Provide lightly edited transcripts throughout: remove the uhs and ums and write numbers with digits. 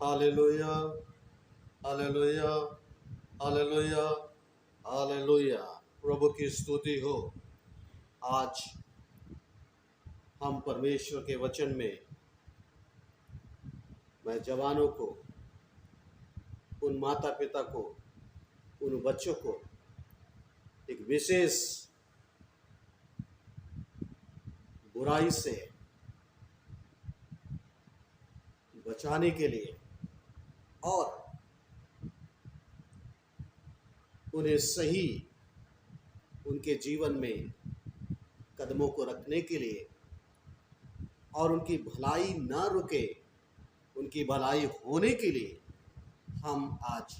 Hallelujah, hallelujah, hallelujah, hallelujah. प्रभु की स्तुति हो। आज हम परमेश्वर के वचन में मैं जवानों को, उन माता पिता को, उन बच्चों को एक विशेष बुराई से बचाने के लिए और उन्हें सही उनके जीवन में कदमों को रखने के लिए और उनकी भलाई न रुके, उनकी भलाई होने के लिए हम आज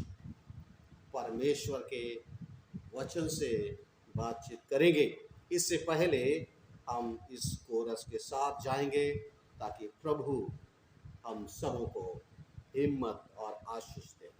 परमेश्वर के वचन से बातचीत करेंगे। इससे पहले हम इस कोरस के साथ जाएंगे ताकि प्रभु हम सबों को हिम्मत और आशीष दे।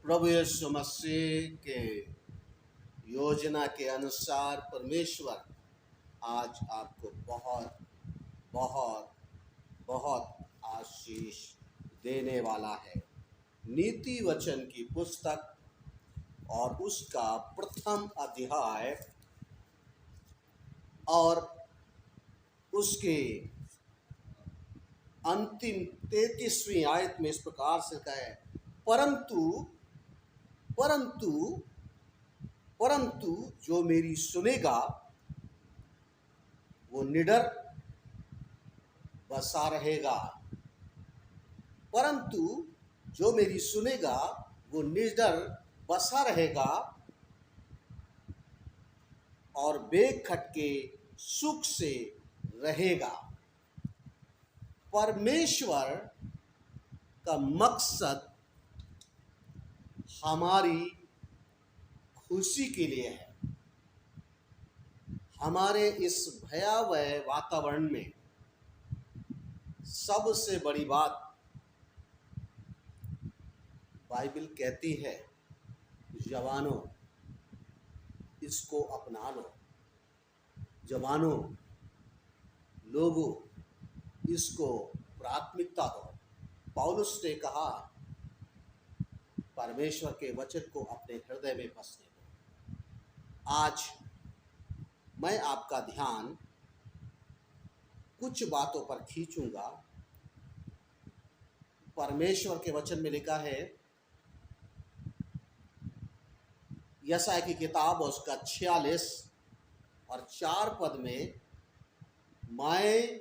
प्रभु यीशु मसीह के योजना के अनुसार परमेश्वर आज आपको बहुत बहुत बहुत आशीष देने वाला है। नीति वचन की पुस्तक और उसका प्रथम अध्याय और उसके अंतिम 33वीं आयत में इस प्रकार से कहे, परंतु जो मेरी सुनेगा वो निडर बसा रहेगा। परंतु जो मेरी सुनेगा वो निडर बसा रहेगा और बेखटके सुख से रहेगा। परमेश्वर का मकसद हमारी खुशी के लिए है। हमारे इस भयावह वातावरण में सबसे बड़ी बात बाइबल कहती है, जवानों इसको अपना लो। जवानों, लोगों, इसको प्राथमिकता दो। पौलुस ने कहा, परमेश्वर के वचन को अपने हृदय में बसने दो। आज मैं आपका ध्यान कुछ बातों पर खींचूंगा। परमेश्वर के वचन में लिखा है, यशायाह की किताब उसका 46 और 4 पद में, मैं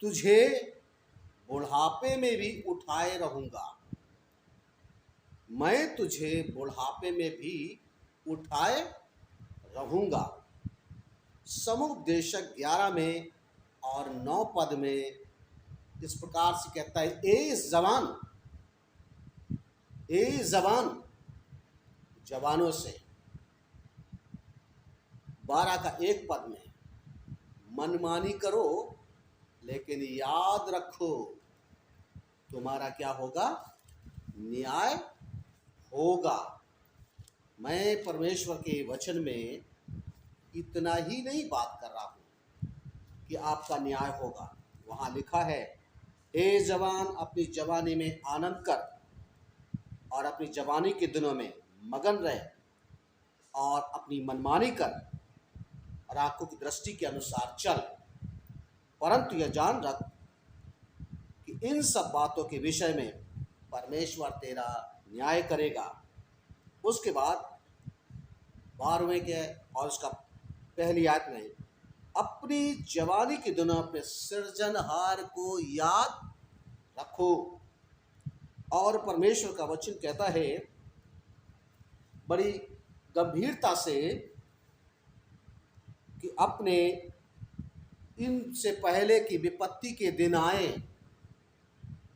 तुझे बुढ़ापे में भी उठाए रहूंगा, मैं तुझे बुढ़ापे में भी उठाए रहूंगा। समुपदेशक 11 में और 9 पद में इस प्रकार से कहता है, ए जवान जवानों से। 12 का 1 पद में, मनमानी करो लेकिन याद रखो तुम्हारा क्या होगा, न्याय होगा। मैं परमेश्वर के वचन में इतना ही नहीं बात कर रहा हूँ कि आपका न्याय होगा। वहाँ लिखा है, ए जवान अपनी जवानी में आनंद कर और अपनी जवानी के दिनों में मगन रहे और अपनी मनमानी कर और आंखों की दृष्टि के अनुसार चल, परंतु यह जान रख कि इन सब बातों के विषय में परमेश्वर तेरा न्याय करेगा। उसके बाद 12वें के और उसका पहली आयत में, अपनी जवानी के दिनों अपने सृजनहार को याद रखो। और परमेश्वर का वचन कहता है बड़ी गंभीरता से कि अपने इनसे पहले की विपत्ति के दिन आए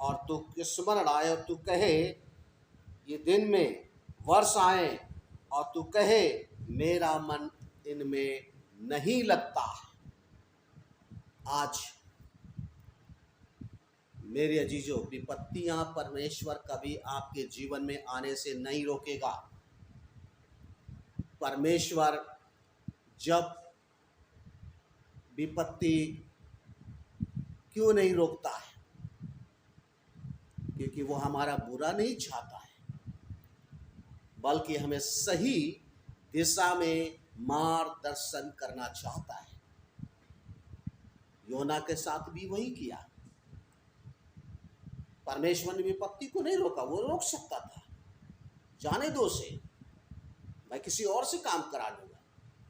और तू स्मरण आए और तू कहे, ये दिन में वर्ष आए और तू कहे, मेरा मन इनमें नहीं लगता। आज मेरे अजीजों, विपत्तियां परमेश्वर कभी आपके जीवन में आने से नहीं रोकेगा। परमेश्वर जब विपत्ति क्यों नहीं रोकता है? क्योंकि वो हमारा बुरा नहीं चाहता है, बल्कि हमें सही दिशा में मार्गदर्शन करना चाहता है। योना के साथ भी वही किया। परमेश्वर ने विपत्ति को नहीं रोका, वो रोक सकता था, जाने दो से, मैं किसी और से काम करा लूंगा,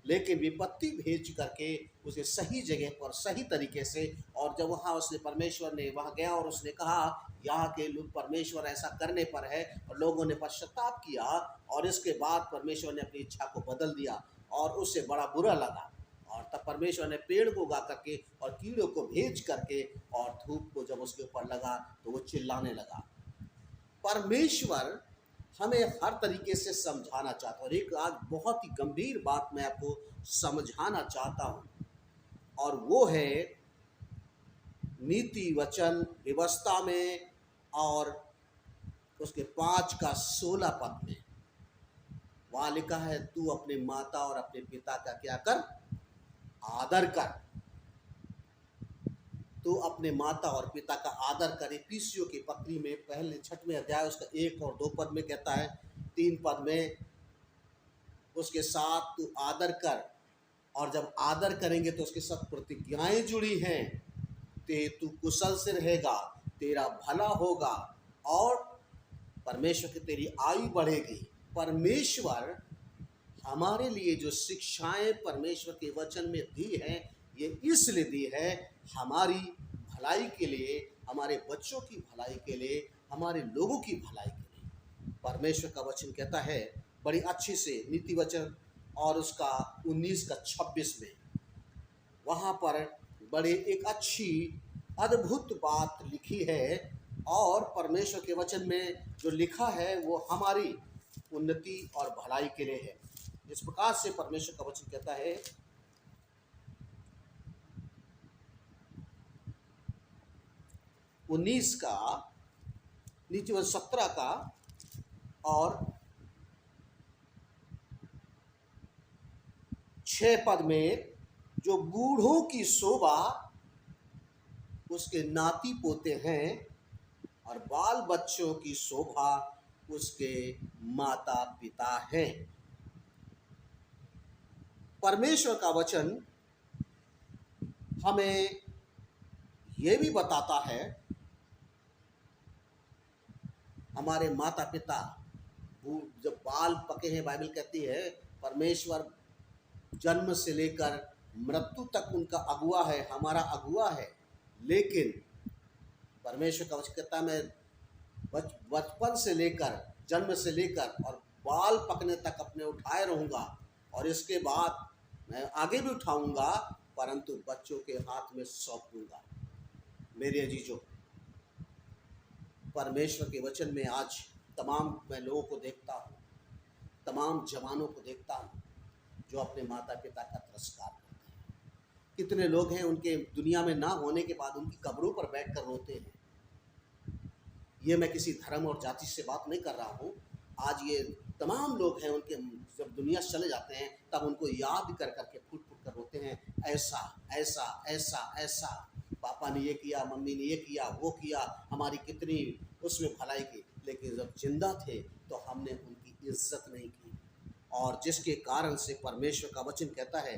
लेकिन विपत्ति भेज करके उसे सही जगह पर सही तरीके से, और जब वहाँ उसने परमेश्वर ने वहाँ गया और उसने कहा यहाँ के लोग परमेश्वर ऐसा करने पर है, और लोगों ने पश्चाताप किया, और इसके बाद परमेश्वर ने अपनी इच्छा को बदल दिया और उससे बड़ा बुरा लगा, और तब परमेश्वर ने पेड़ को उगा करके और कीड़ों को भेज करके और धूप को जब उसके ऊपर लगा तो वो चिल्लाने लगा। परमेश्वर हमें हर तरीके से समझाना चाहता है। और एक आज बहुत ही गंभीर बात मैं आपको समझाना चाहता हूँ, और वो है नीति वचन व्यवस्था में और उसके 5 का 16 पद में वहाँ लिखा है, तू अपने माता और अपने पिता का क्या कर, आदर कर। तू अपने माता और पिता का आदर कर। इफिसियों की पत्री में पहले 6वें अध्याय उसका 1 और 2 पद में कहता है, 3 पद में, उसके साथ तू आदर कर, और जब आदर करेंगे तो उसके साथ प्रतिज्ञाएं जुड़ी हैं, तू कुशल से रहेगा, तेरा भला होगा और परमेश्वर की तेरी आयु बढ़ेगी। परमेश्वर हमारे लिए जो शिक्षाएं परमेश्वर के वचन में दी हैं, ये इसलिए दी है हमारी भलाई के लिए, हमारे बच्चों की भलाई के लिए, हमारे लोगों की भलाई के लिए। परमेश्वर का वचन कहता है बड़ी अच्छी से, नीति वचन और उसका 19 का 26 में, वहाँ पर बड़े एक अच्छी अद्भुत बात लिखी है, और परमेश्वर के वचन में जो लिखा है वो हमारी उन्नति और भलाई के लिए है। इस प्रकार से परमेश्वर का वचन कहता है, 19 का नीचे 17 का और 6 पद में, जो बूढ़ों की शोभा उसके नाती पोते हैं और बाल बच्चों की शोभा उसके माता पिता हैं। परमेश्वर का वचन हमें ये भी बताता है, हमारे माता पिता जब बाल पके हैं, बाइबल कहती है परमेश्वर जन्म से लेकर मृत्यु तक उनका अगुआ है, हमारा अगुआ है। लेकिन परमेश्वर का वचन कहता है, मैं बचपन से लेकर, जन्म से लेकर और बाल पकने तक अपने उठाए रहूँगा, और इसके बाद मैं आगे भी उठाऊँगा, परंतु बच्चों के हाथ में सौंप दूँगा। मेरे अजीजों, परमेश्वर के वचन में आज तमाम मैं लोगों को देखता हूँ, तमाम जवानों को देखता हूँ जो अपने माता पिता का तिरस्कार करते हैं। कितने लोग हैं उनके दुनिया में ना होने के बाद उनकी कब्रों पर बैठकर रोते हैं। ये मैं किसी धर्म और जाति से बात नहीं कर रहा हूँ। आज ये तमाम लोग हैं, उनके जब दुनिया से चले जाते हैं तब उनको याद कर करके फूट फूट कर रोते हैं, ऐसा ऐसा ऐसा ऐसा, पापा ने ये किया, मम्मी ने ये किया, वो किया, हमारी कितनी उसमें भलाई की, लेकिन जब जिंदा थे तो हमने उनकी इज्जत नहीं की। और जिसके कारण से परमेश्वर का वचन कहता है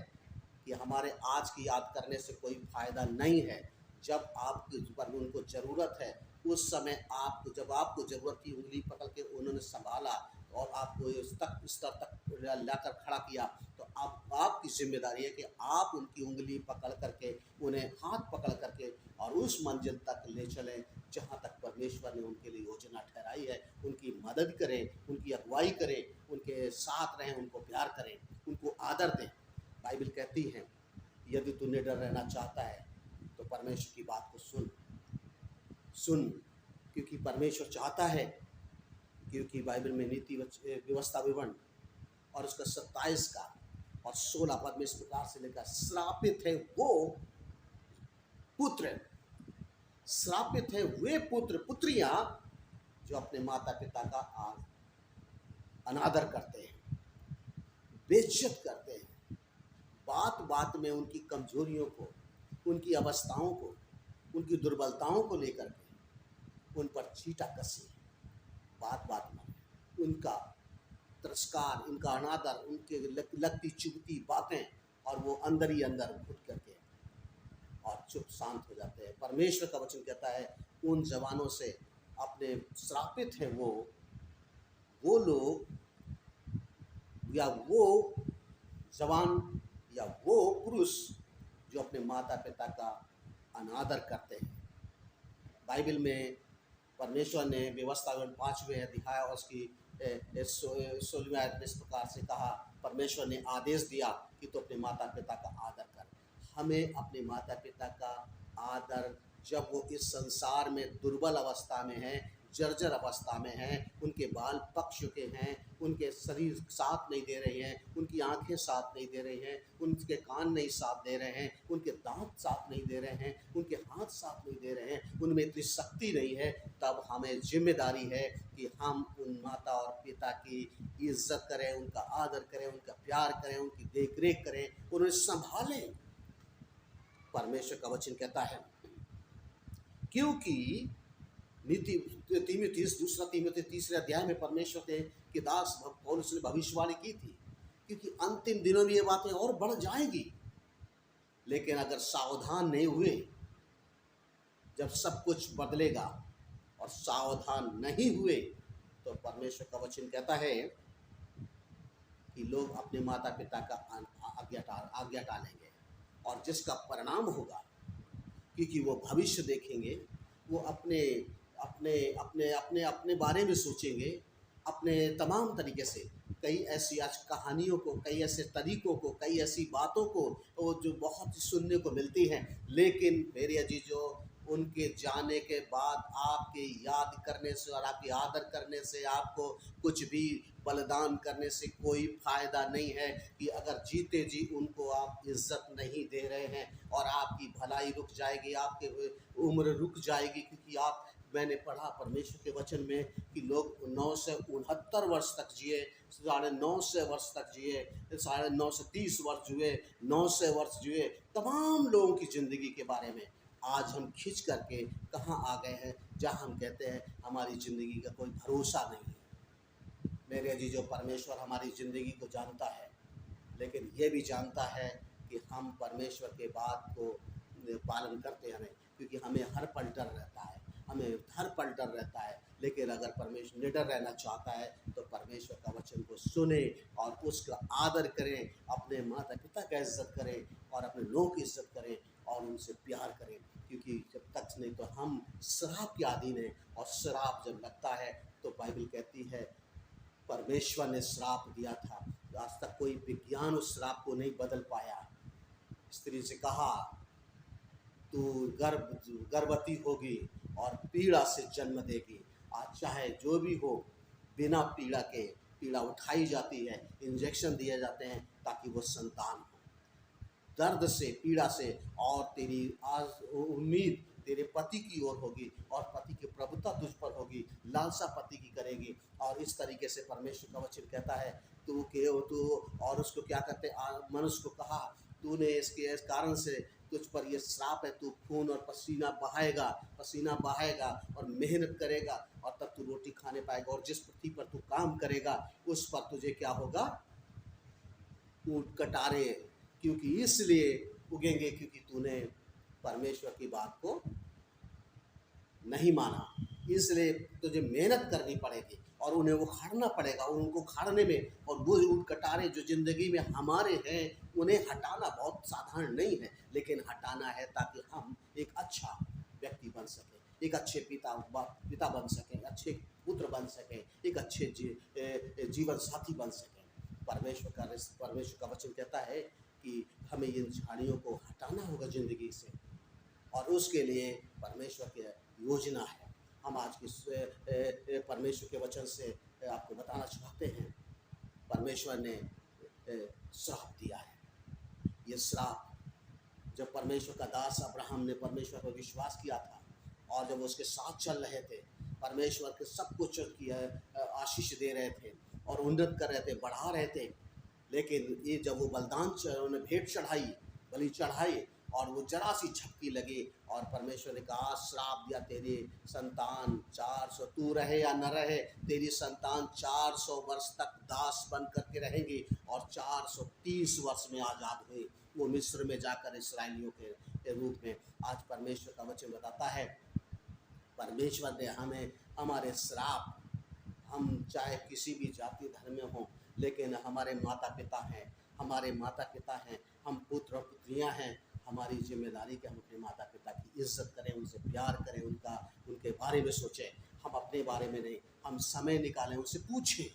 कि हमारे आज की याद करने से कोई फायदा नहीं है। जब आपकी पर उनको ज़रूरत है, उस समय आपको, जब आपको ज़रूरत थी, उंगली पकड़ के उन्होंने संभाला और आपको इस स्तर तक लाकर खड़ा किया, तो अब आपकी जिम्मेदारी है कि आप उनकी उंगली पकड़ करके, उन्हें हाथ पकड़ करके और उस मंजिल तक ले चलें जहाँ तक परमेश्वर ने उनके लिए योजना ठहराई है। उनकी मदद करें, उनकी अगुवाई करें, उनके साथ रहें, उनको प्यार करें, उनको आदर दें। बाइबल कहती है, यदि तू निडर रहना चाहता है तो परमेश्वर की बात को सुन, क्योंकि परमेश्वर चाहता है, क्योंकि बाइबल में नीति व्यवस्था विवरण और उसका 27 का और 16 पद में इस प्रकार से लिखा, श्रापित है वो पुत्र, श्रापित है वे पुत्र पुत्रियां जो अपने माता पिता का अनादर करते हैं, बेइज्जत करते हैं, बात बात में उनकी कमजोरियों को, उनकी अवस्थाओं को, उनकी दुर्बलताओं को लेकर के उन पर चीटा कसी, बात बात में उनका तिरस्कार, उनका अनादर, उनके लगती चुभती बातें, और वो अंदर ही अंदर घुट करके और चुप शांत हो जाते हैं। परमेश्वर का वचन कहता है, उन जवानों से अपने श्रापित हैं वो लोग, या वो जवान या वो पुरुष जो अपने माता पिता का अनादर करते हैं। बाइबल में परमेश्वर ने व्यवस्था 5वें अध्याय और उसकी 16वें आयत में इस प्रकार से कहा, परमेश्वर ने आदेश दिया कि तो अपने माता पिता का आदर कर। हमें अपने माता पिता का आदर, जब वो इस संसार में दुर्बल अवस्था में हैं, जर्जर अवस्था में हैं, उनके बाल पक चुके हैं, उनके शरीर साथ नहीं दे रहे हैं, उनकी आंखें साथ नहीं दे रही हैं, उनके कान नहीं साथ दे रहे हैं, उनके दांत साथ नहीं दे रहे हैं, उनके हाथ साथ नहीं दे रहे हैं, उनमें इतनी शक्ति नहीं है, तब हमें जिम्मेदारी है कि हम उन माता और पिता की इज्जत करें, उनका आदर करें, उनका प्यार करें, उनकी देख रेख करें, उन्हें संभालें। परमेश्वर का वचन कहता है, क्योंकि दूसरा तीमुथियुस 3 अध्याय में परमेश्वर के दास पौलुस ने भविष्यवाणी की थी, क्योंकि अंतिम दिनों में ये बातें और बढ़ जाएंगी। लेकिन अगर सावधान नहीं हुए, जब सब कुछ बदलेगा और सावधान नहीं हुए, तो परमेश्वर का वचन कहता है कि लोग अपने माता पिता का आज्ञा टालेंगे, और जिसका परिणाम होगा, क्योंकि वो भविष्य देखेंगे, वो अपने अपने अपने अपने अपने बारे में सोचेंगे, अपने तमाम तरीके से, कई ऐसी आज कहानियों को, कई ऐसे तरीकों को, कई ऐसी बातों को वो जो बहुत सुनने को मिलती हैं। लेकिन मेरे अजीजों, उनके जाने के बाद आपके याद करने से और आपके आदर करने से, आपको कुछ भी बलिदान करने से कोई फ़ायदा नहीं है, कि अगर जीते जी उनको आप इज़्ज़त नहीं दे रहे हैं, और आपकी भलाई रुक जाएगी, आपके उम्र रुक जाएगी। क्योंकि आप, मैंने पढ़ा परमेश्वर के वचन में कि लोग 969 वर्ष तक जिए, 950 वर्ष तक जिए, 930 वर्ष जिए, 900 वर्ष जिए, तमाम लोगों की ज़िंदगी के बारे में आज हम खींच करके कहाँ आ गए हैं, जहाँ हम कहते हैं हमारी ज़िंदगी का कोई भरोसा नहीं है। मेरे अजीजों, परमेश्वर हमारी ज़िंदगी को जानता है, लेकिन ये भी जानता है कि हम परमेश्वर के बात को पालन करते हैं, क्योंकि हमें हर पल डर रहता है, हमें धर पर डर रहता है। लेकिन अगर परमेश्वर निडर रहना चाहता है तो परमेश्वर का वचन को सुने और उसका आदर करें, अपने माता पिता का इज्जत करें और अपने लोगों की इज्जत करें और उनसे प्यार करें, क्योंकि जब तक नहीं तो हम श्राप के अधीन हैं। और श्राप जब लगता है तो बाइबल कहती है परमेश्वर ने श्राप दिया था, आज तक कोई विज्ञान उस श्राप को नहीं बदल पाया। स्त्री से कहा तू गर्भवती होगी और पीड़ा से जन्म देगी। आज चाहे जो भी हो, बिना पीड़ा के पीड़ा उठाई जाती है, इंजेक्शन दिए जाते हैं ताकि वो संतान हो। दर्द से, पीड़ा से, और तेरी आज उम्मीद तेरे पति की ओर होगी और पति की प्रभुता तुझ पर होगी, लालसा पति की करेगी। और इस तरीके से परमेश्वर का वचन कहता है तू और उसको क्या कहते मनुष्य को कहा तूने इसके इस कारण से तुझ पर यह श्राप है, तू खून और पसीना बहाएगा और मेहनत करेगा और तब तू रोटी खाने पाएगा, और जिस पृथ्वी पर तू काम करेगा उस पर तुझे क्या होगा, ऊंट कटारे, क्योंकि इसलिए उगेंगे क्योंकि तूने परमेश्वर की बात को नहीं माना। इसलिए तुझे मेहनत करनी पड़ेगी और उन्हें उखाड़ना पड़ेगा, और उनको उखाड़ने में, और वो ऊंट कटारे जो ज़िंदगी में हमारे हैं उन्हें हटाना बहुत साधारण नहीं है, लेकिन हटाना है ताकि हम एक अच्छा व्यक्ति बन सकें, एक अच्छे पिता बन सकें, अच्छे पुत्र बन सकें, एक अच्छे जीवन साथी बन सकें। परमेश्वर का वचन कहता है कि हमें इन झाड़ियों को हटाना होगा ज़िंदगी से, और उसके लिए परमेश्वर की योजना है। हम आज की परमेश्वर के वचन से आपको बताना चाहते हैं, परमेश्वर ने श्राप दिया है। ये श्राप जब परमेश्वर का दास अब्राहम ने परमेश्वर पर विश्वास किया था और जब उसके साथ चल रहे थे, परमेश्वर के सब कुछ किया आशीष दे रहे थे और उन्नत कर रहे थे, बढ़ा रहे थे, लेकिन ये जब वो बलिदान उन्होंने भेंट चढ़ाई, बलि चढ़ाई, और वो जरा सी झपकी लगी और परमेश्वर ने कहा श्राप दिया, तेरी संतान 400, तू रहे या न रहे, तेरी संतान 400 वर्ष तक दास बन करके रहेंगी, और 430 वर्ष में आज़ाद हुई वो मिस्र में जाकर इस्राएलियों के रूप में। आज परमेश्वर का वचन बताता है परमेश्वर ने हमें हमारे श्राप, हम चाहे किसी भी जाति धर्म में हों, लेकिन हमारे माता पिता हैं, हम पुत्र और पुत्रियां हैं, हमारी जिम्मेदारी कि हम अपने माता पिता की इज्जत करें, उनसे प्यार करें, उनके बारे में सोचें, हम अपने बारे में नहीं। हम समय निकालें, उनसे पूछें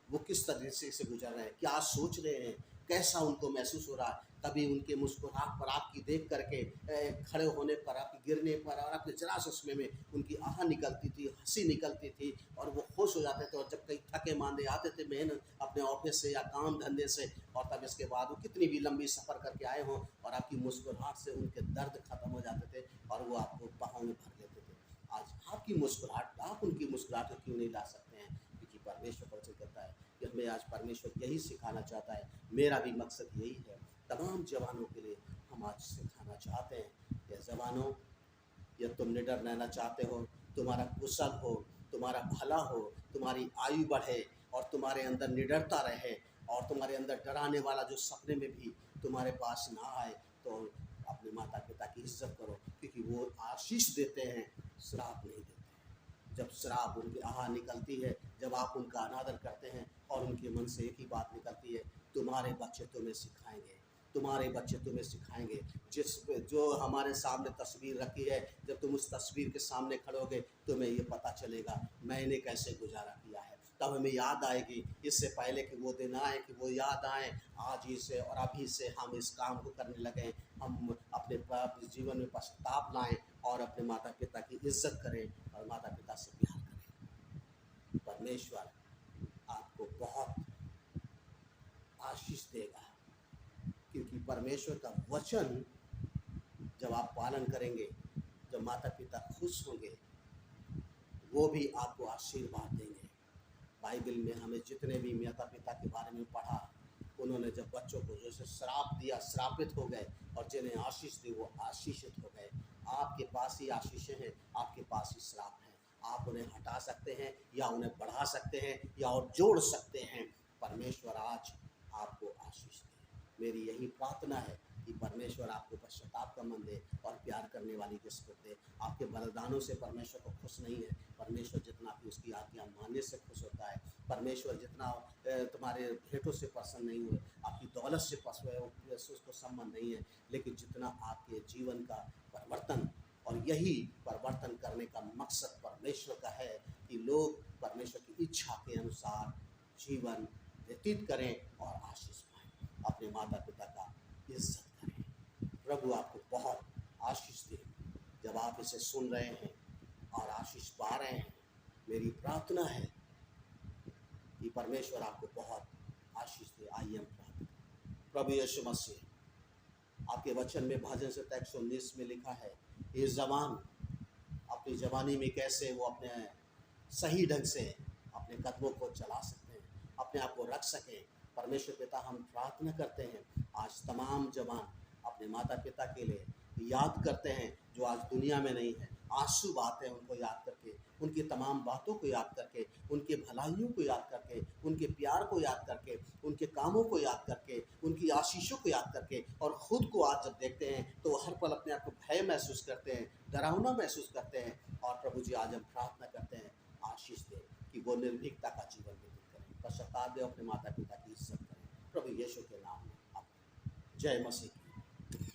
वो किस तरीके से गुजर रहे हैं, क्या सोच रहे हैं, कैसा उनको महसूस हो रहा है। कभी उनके मुस्कुराहट पर, आपकी देख करके, खड़े होने पर, आपके गिरने पर और आपके जरा से उसमें में उनकी आह निकलती थी, हंसी निकलती थी और वो खुश हो जाते थे। और जब कहीं थके मांदे आते थे मेहनत अपने ऑफिस से या काम धंधे से, और तब इसके बाद वो कितनी भी लंबी सफ़र करके आए हों और आपकी मुस्कुराहट से उनके दर्द खत्म हो जाते थे और वो आपको बाहों में भर लेते थे। आज आपकी मुस्कुराहट, आप उनकी मुस्कुराहट को क्यों नहीं ला सकते हैं? क्योंकि परमेश्वर वचन कहता है कि हमें आज परमेश्वर यही सिखाना चाहता है। मेरा भी मकसद यही है, तमाम जवानों के लिए हम आज सिखाना चाहते हैं। ये जवानों, यह तुम निडर रहना चाहते हो, तुम्हारा कुशल हो, तुम्हारा भला हो, तुम्हारी आयु बढ़े और तुम्हारे अंदर निडरता रहे, और तुम्हारे अंदर डराने वाला जो सपने में भी तुम्हारे पास ना आए, तो अपने माता पिता की इज्जत करो, क्योंकि वो आशीष देते हैं, श्राप नहीं देते। जब श्राप, उनकी आह निकलती है, जब आप उनका अनादर करते हैं और उनके मन से एक ही बात निकलती है, तुम्हारे बच्चे तुम्हें सिखाएंगे, तुम्हारे बच्चे तुम्हें सिखाएंगे। जो हमारे सामने तस्वीर रखी है, जब तुम उस तस्वीर के सामने खड़ोगे तुम्हें ये पता चलेगा मैंने कैसे गुजारा किया है, तब हमें याद आएगी। इससे पहले कि वो दिन आए, कि वो याद आए, आज ही से और अभी से हम इस काम को करने लगें। हम अपने जीवन में पश्चाताप लाएं और अपने माता पिता की इज्जत करें और माता पिता से प्यार करें। परमेश्वर आपको बहुत आशीष देगा, क्योंकि परमेश्वर का वचन जब आप पालन करेंगे, जब माता पिता खुश होंगे, वो भी आपको आशीर्वाद देंगे। बाइबल में हमें जितने भी माता पिता के बारे में पढ़ा, उन्होंने जब बच्चों को जैसे श्राप दिया, श्रापित हो गए, और जिन्हें आशीष दी वो आशीषित हो गए। आपके पास ही आशीषें हैं, आपके पास ही श्राप हैं। आप उन्हें हटा सकते हैं या उन्हें बढ़ा सकते हैं या और जोड़ सकते हैं। परमेश्वर आज आपको आशीष दे, मेरी यही प्रार्थना है कि परमेश्वर आपको पश्चाताप का मन दे और प्यार करने वाली किस्मत दे। आपके बलिदानों से परमेश्वर को खुश नहीं है। परमेश्वर जितना आपकी उसकी आज्ञा मानने से खुश होता है, परमेश्वर जितना तुम्हारे भेंटों से प्रसन्न नहीं हुए, आपकी दौलत से पसंद है उसको संबंध नहीं है, लेकिन जितना आपके जीवन का परिवर्तन, और यही परिवर्तन करने का मकसद परमेश्वर का है कि लोग परमेश्वर की इच्छा के अनुसार जीवन व्यतीत करें और आशीष पाएं, अपने माता पिता का इज्जत करें। प्रभु आपको बहुत आशीष दे। जब आप इसे सुन रहे हैं और आशीष पा रहे हैं, मेरी प्रार्थना है कि परमेश्वर आपको बहुत आशीष दे। आइए हम प्रार्थना करें। प्रभु यीशु मसीह, आपके वचन में भजन संहिता 119 में लिखा है, ये जवान अपनी जवानी में कैसे वो अपने सही ढंग से अपने कदमों को चला सकते हैं, अपने आप को रख सकें। परमेश्वर पिता, हम प्रार्थना करते हैं आज तमाम जवान अपने माता पिता के लिए याद करते हैं जो आज दुनिया में नहीं है। आंसू बहाते हैं उनको याद करके, उनकी तमाम बातों को याद करके, उनके भलाइयों को याद करके, उनके प्यार को याद करके, उनके कामों को याद करके, उनकी आशीषों को याद करके, और ख़ुद को आज जब देखते हैं तो हर पल अपने आप को भय महसूस करते हैं, डरावना महसूस करते हैं। और प्रभु जी, आज हम प्रार्थना करते हैं आशीष दें कि वो निर्भीकता का जीवन व्यतीत करें, पश्चाताप दें, अपने माता पिता की इज्जत करें। प्रभु यीशु के नाम में, जय मसीह।